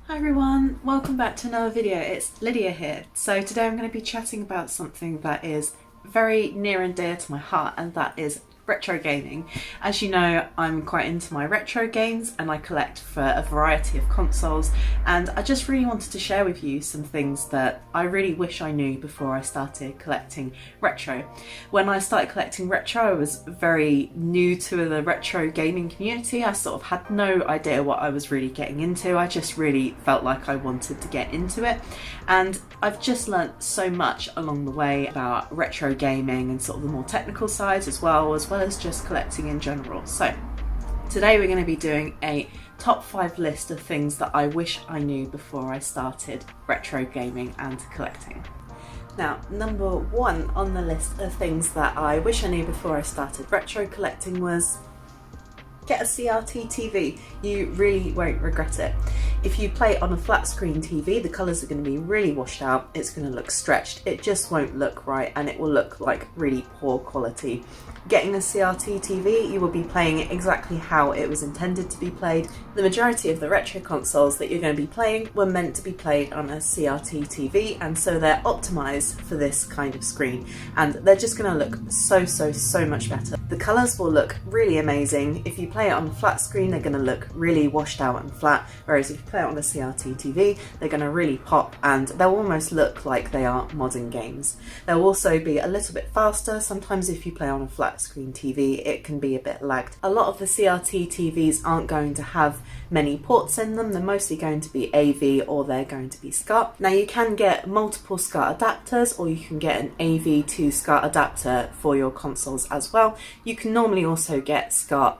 Hi everyone, welcome back to another video. It's Lydia here. So today I'm going to be chatting about something that is very near and dear to my heart, and that is retro gaming. As you know, I'm quite into my retro games and I collect for a variety of consoles, and I just really wanted to share with you some things that I really wish I knew before I started collecting retro. When I started collecting retro, I was very new to the retro gaming community. I sort of had no idea what I was really getting into. I just really felt like I wanted to get into it, and I've just learnt so much along the way about retro gaming and sort of the more technical sides as well as just collecting in general. So today we're going to be doing a top 5 list of things that I wish I knew before I started retro gaming and collecting. Now, number 1 on the list of things that I wish I knew before I started retro collecting was get a CRT TV. You really won't regret it. If you play it on a flat screen TV, the colours are going to be really washed out, it's going to look stretched, it just won't look right, and it will look like really poor quality. Getting a CRT TV, you will be playing it exactly how it was intended to be played. The majority of the retro consoles that you're going to be playing were meant to be played on a CRT TV, and so they're optimised for this kind of screen, and they're just going to look so much better. The colours will look really amazing. If you play it on a flat screen, they're going to look really washed out and flat, whereas if you play it on a CRT TV, they're going to really pop and they'll almost look like they are modern games. They'll also be a little bit faster. Sometimes if you play on a flat screen TV, it can be a bit lagged. A lot of the CRT TVs aren't going to have many ports in them. They're mostly going to be AV or they're going to be SCART. Now, you can get multiple SCART adapters, or you can get an AV to SCART adapter for your consoles as well. You can normally also get SCART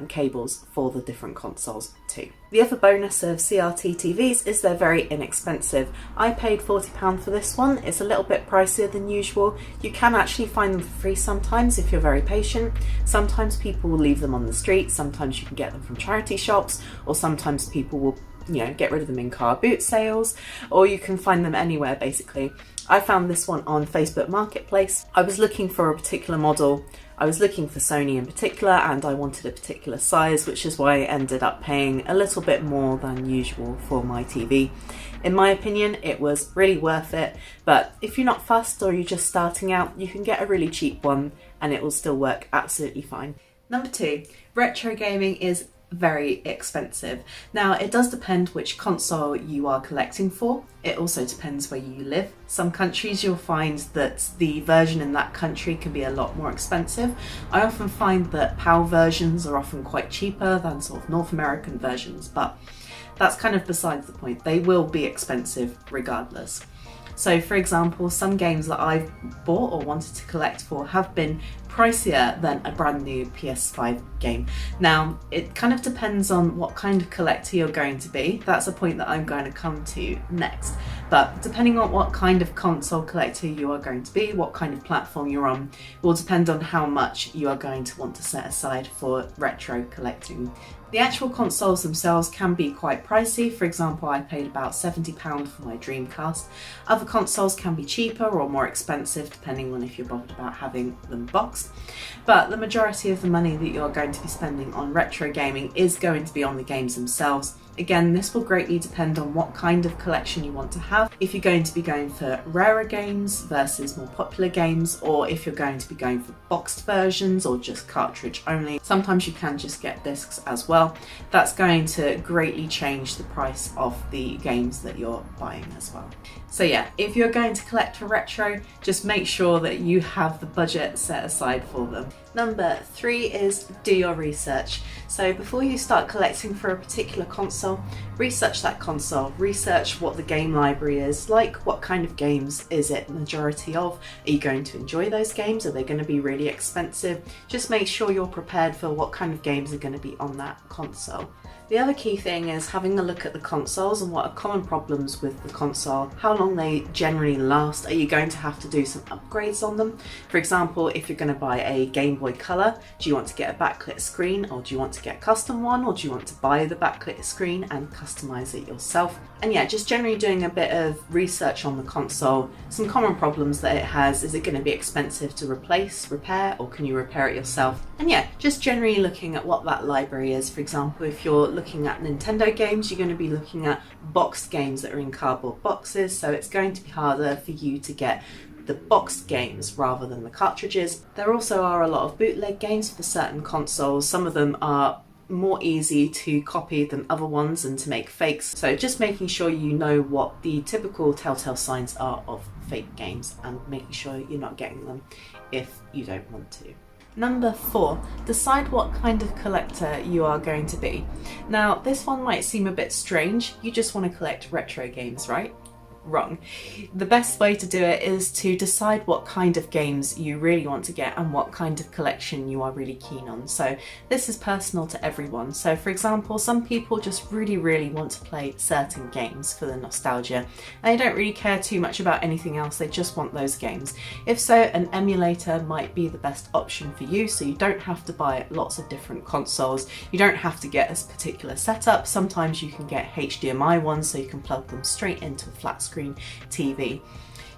cables for the different consoles too. The other bonus of CRT TVs is they're very inexpensive. I paid £40 for this one. It's a little bit pricier than usual. You can actually find them for free sometimes if you're very patient. Sometimes people will leave them on the street, sometimes you can get them from charity shops, or sometimes people will get rid of them in car boot sales, or you can find them anywhere basically. I found this one on Facebook Marketplace. I was looking for a particular model. I was looking for Sony in particular, and I wanted a particular size, which is why I ended up paying a little bit more than usual for my TV. In my opinion, it was really worth it, but if you're not fussed or you're just starting out, you can get a really cheap one and it will still work absolutely fine. Number 2, retro gaming is very expensive. Now, it does depend which console you are collecting for. It also depends where you live. Some countries you'll find that the version in that country can be a lot more expensive. I often find that PAL versions are often quite cheaper than sort of North American versions, but that's kind of besides the point. They will be expensive regardless. So for example, some games that I've bought or wanted to collect for have been pricier than a brand new PS5 game. Now, it kind of depends on what kind of collector you're going to be. That's a point that I'm going to come to next. But depending on what kind of console collector you are going to be, what kind of platform you're on, will depend on how much you are going to want to set aside for retro collecting. The actual consoles themselves can be quite pricey. For example, I paid about £70 for my Dreamcast. Other consoles can be cheaper or more expensive depending on if you're bothered about having them boxed. But the majority of the money that you're going to be spending on retro gaming is going to be on the games themselves. Again, this will greatly depend on what kind of collection you want to have. If you're going to be going for rarer games versus more popular games, or if you're going to be going for boxed versions or just cartridge only. Sometimes you can just get discs as well. That's going to greatly change the price of the games that you're buying as well. So yeah, if you're going to collect for retro, just make sure that you have the budget set aside for them. Number 3 is do your research. So before you start collecting for a particular console, research that console, research what the game library is like, what kind of games is it majority of, are you going to enjoy those games, are they going to be really expensive? Just make sure you're prepared for what kind of games are going to be on that console. The other key thing is having a look at the consoles and what are common problems with the console, how long they generally last. Are you going to have to do some upgrades on them? For example, if you're going to buy a Game Boy Boy Color? Do you want to get a backlit screen, or do you want to get a custom one, or do you want to buy the backlit screen and customize it yourself? And yeah, just generally doing a bit of research on the console, some common problems that it has. Is it going to be expensive to replace, repair, or can you repair it yourself? And yeah, just generally looking at what that library is. For example, if you're looking at Nintendo games, you're going to be looking at boxed games that are in cardboard boxes, so it's going to be harder for you to get the boxed games rather than the cartridges. There also are a lot of bootleg games for certain consoles. Some of them are more easy to copy than other ones and to make fakes. So just making sure you know what the typical telltale signs are of fake games and making sure you're not getting them if you don't want to. Number 4, decide what kind of collector you are going to be. Now, this one might seem a bit strange. You just want to collect retro games, right? Wrong. The best way to do it is to decide what kind of games you really want to get and what kind of collection you are really keen on. So this is personal to everyone. So for example, some people just really want to play certain games for the nostalgia and they don't really care too much about anything else, they just want those games. If so, an emulator might be the best option for you, so you don't have to buy lots of different consoles, you don't have to get a particular setup. Sometimes you can get HDMI ones so you can plug them straight into a flat screen TV.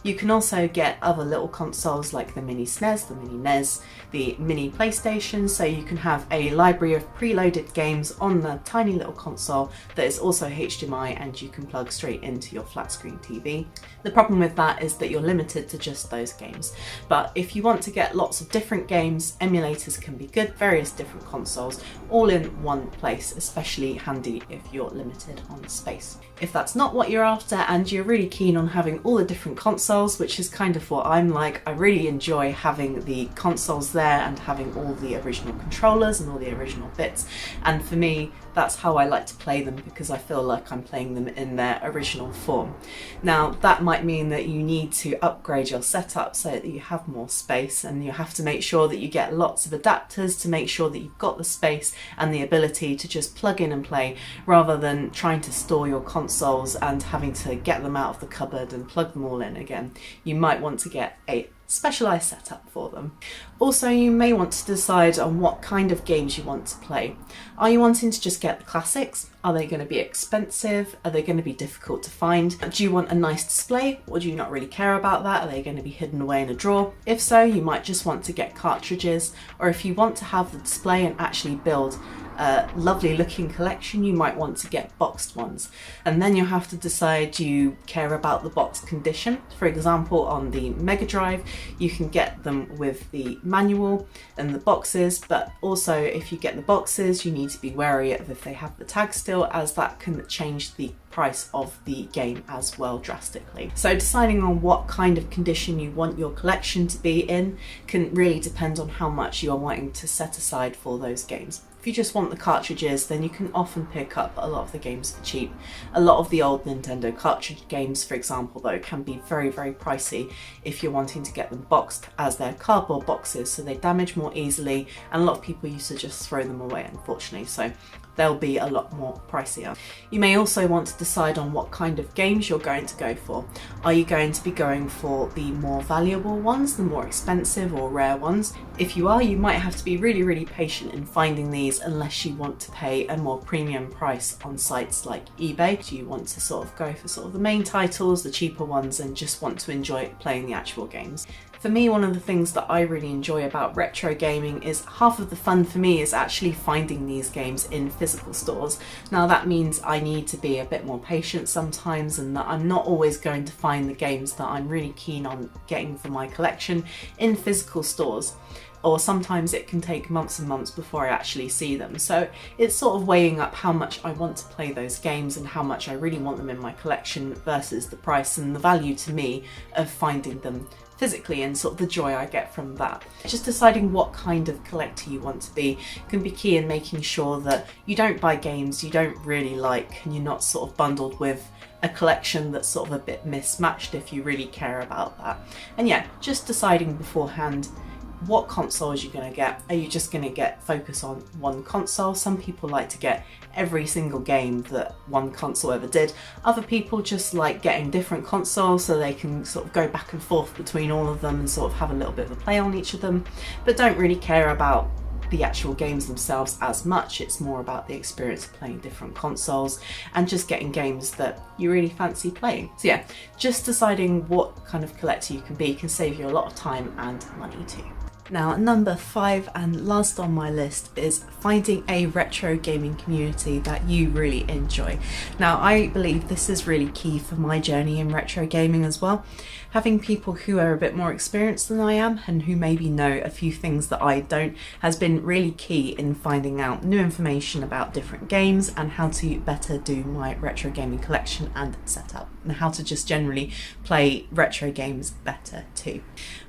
You can also get other little consoles like the mini SNES, the mini NES, the mini PlayStation, so you can have a library of preloaded games on the tiny little console that is also HDMI and you can plug straight into your flat screen TV. The problem with that is that you're limited to just those games, but if you want to get lots of different games, emulators can be good, various different consoles all in one place, especially handy if you're limited on space. If that's not what you're after and you're really keen on having all the different consoles, which is kind of what I'm like, I really enjoy having the consoles there and having all the original controllers and all the original bits, and for me that's how I like to play them because I feel like I'm playing them in their original form. Now that might mean that you need to upgrade your setup so that you have more space, and you have to make sure that you get lots of adapters to make sure that you've got the space and the ability to just plug in and play, rather than trying to store your consoles and having to get them out of the cupboard and plug them all in again. You might want to get a specialised setup for them. Also, you may want to decide on what kind of games you want to play. Are you wanting to just get the classics? Are they going to be expensive? Are they going to be difficult to find? Do you want a nice display, or do you not really care about that? Are they going to be hidden away in a drawer? If so, you might just want to get cartridges, or if you want to have the display and actually build a lovely looking collection, you might want to get boxed ones. And then you'll have to decide, do you care about the box condition? For example, on the Mega Drive, you can get them with the manual and the boxes, but also if you get the boxes, you need to be wary of if they have the tag still, as that can change the price of the game as well drastically. So deciding on what kind of condition you want your collection to be in can really depend on how much you are wanting to set aside for those games. If you just want the cartridges, then you can often pick up a lot of the games for cheap. A lot of the old Nintendo cartridge games, for example, though, can be very pricey if you're wanting to get them boxed, as they're cardboard boxes, so they damage more easily, and a lot of people used to just throw them away, unfortunately, so they'll be a lot more pricier. You may also want to decide on what kind of games you're going to go for. Are you going to be going for the more valuable ones, the more expensive or rare ones? If you are, you might have to be really patient in finding these unless you want to pay a more premium price on sites like eBay. Do you want to sort of go for the main titles, the cheaper ones, and just want to enjoy playing the actual games? For me, one of the things that I really enjoy about retro gaming is half of the fun for me is actually finding these games in physical stores. Now that means I need to be a bit more patient sometimes, and that I'm not always going to find the games that I'm really keen on getting for my collection in physical stores. Or sometimes it can take months and months before I actually see them. So it's sort of weighing up how much I want to play those games and how much I really want them in my collection versus the price and the value to me of finding them physically and sort of the joy I get from that. Just deciding what kind of collector you want to be can be key in making sure that you don't buy games you don't really like and you're not sort of bundled with a collection that's sort of a bit mismatched if you really care about that. And yeah, just deciding beforehand what consoles you're going to get. Are you just going to get focus on one console? Some people like to get every single game that one console ever did. Other people just like getting different consoles so they can sort of go back and forth between all of them and sort of have a little bit of a play on each of them, but don't really care about the actual games themselves as much. It's more about the experience of playing different consoles and just getting games that you really fancy playing. So yeah, just deciding what kind of collector you can be can save you a lot of time and money too. Now, number 5 and last on my list is finding a retro gaming community that you really enjoy. Now, I believe this is really key for my journey in retro gaming as well. Having people who are a bit more experienced than I am and who maybe know a few things that I don't has been really key in finding out new information about different games and how to better do my retro gaming collection and setup, and how to just generally play retro games better too.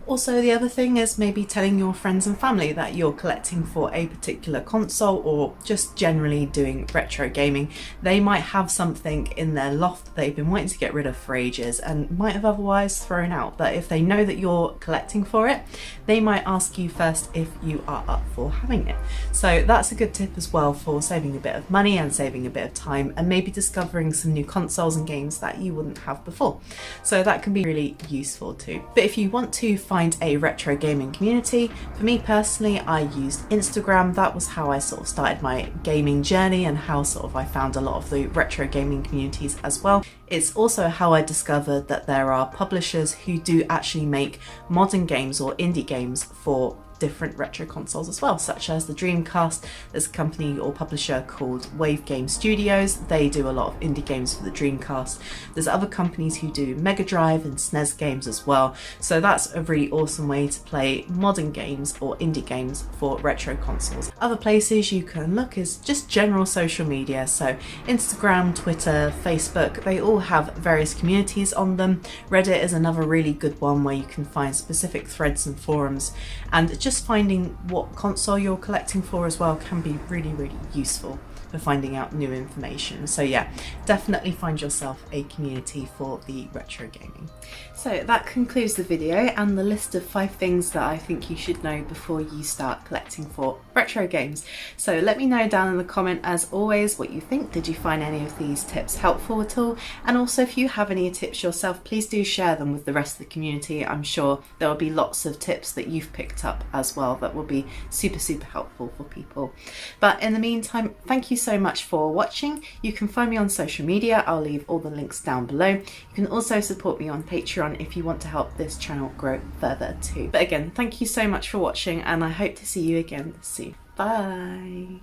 Also, the other thing is maybe telling your friends and family that you're collecting for a particular console or just generally doing retro gaming. They might have something in their loft that they've been wanting to get rid of for ages and might have otherwise thrown out, but if they know that you're collecting for it, they might ask you first if you are up for having it. So that's a good tip as well for saving a bit of money and saving a bit of time and maybe discovering some new consoles and games that you wouldn't have before. So that can be really useful too. But if you want to find a retro gaming community, for me personally, I used Instagram. That was how I sort of started my gaming journey and how sort of I found a lot of the retro gaming communities as well. It's also how I discovered that there are publishers who do actually make modern games or indie games for different retro consoles as well, such as the Dreamcast. There's a company or publisher called Wave Game Studios. They do a lot of indie games for the Dreamcast. There's other companies who do Mega Drive and SNES games as well. So that's a really awesome way to play modern games or indie games for retro consoles. Other places you can look is just general social media. So Instagram, Twitter, Facebook, they all have various communities on them. Reddit is another really good one where you can find specific threads and forums, and just finding what console you're collecting for as well can be really, really useful for finding out new information. So yeah, definitely find yourself a community for the retro gaming. So that concludes the video and the list of 5 things that I think you should know before you start collecting for retro games. So let me know down in the comment as always what you think. Did you find any of these tips helpful at all? And also if you have any tips yourself, please do share them with the rest of the community. I'm sure there will be lots of tips that you've picked up as well that will be super, super helpful for people. But in the meantime, thank you so much for watching. You can find me on social media. I'll leave all the links down below. You can also support me on Patreon if you want to help this channel grow further too. But again, thank you so much for watching and I hope to see you again soon. Bye.